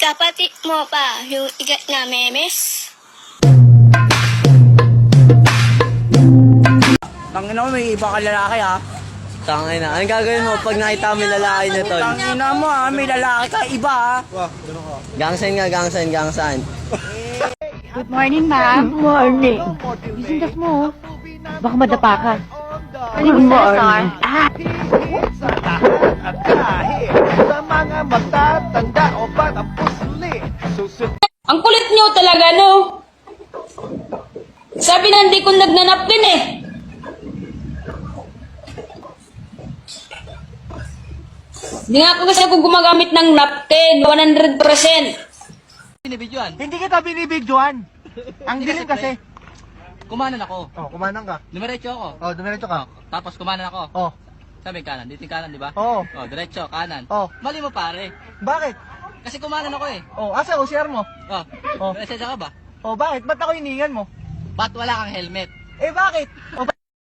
Kapatid mo pa yung igat na memes? Tangina mo, may iba ka lalaki ha. Tangina, anong gagawin mo pag nakita mo yung lalaki na to? Tangina mo ha, may lalaki ka iba ha. Gangsan nga, gangsan. Good morning, ma'am. Good morning. Gising kas mo. Baka madapa ka. Good morning. At kahit sa mga matatanda o batang pusli, Ang kulit nyo talaga, no? Sabi na hindi ko nagnanapkin eh. Hindi nga ako kasi ako gumagamit ng napkin, 100%. Binibidyoan. hindi kita binibidyoan. Ang dilim kasi. Kumanan ako. Oh, kumanang ka. Dumiretso ako. Oh, dumiretso ka. Tapos kumanan ako. Oh, Sabi kanan. Dito yung kanan, di ba? Oo. Oh, diretso, kanan. Oh. Mali mo pare. bakit? Kasi kumanan ako eh. Oh, asa o share mo? Oh. Oh. Presensya ka ba? Oh, bakit? Ba't ako hiningan mo? Ba't wala kang helmet? Eh, bakit? Oh,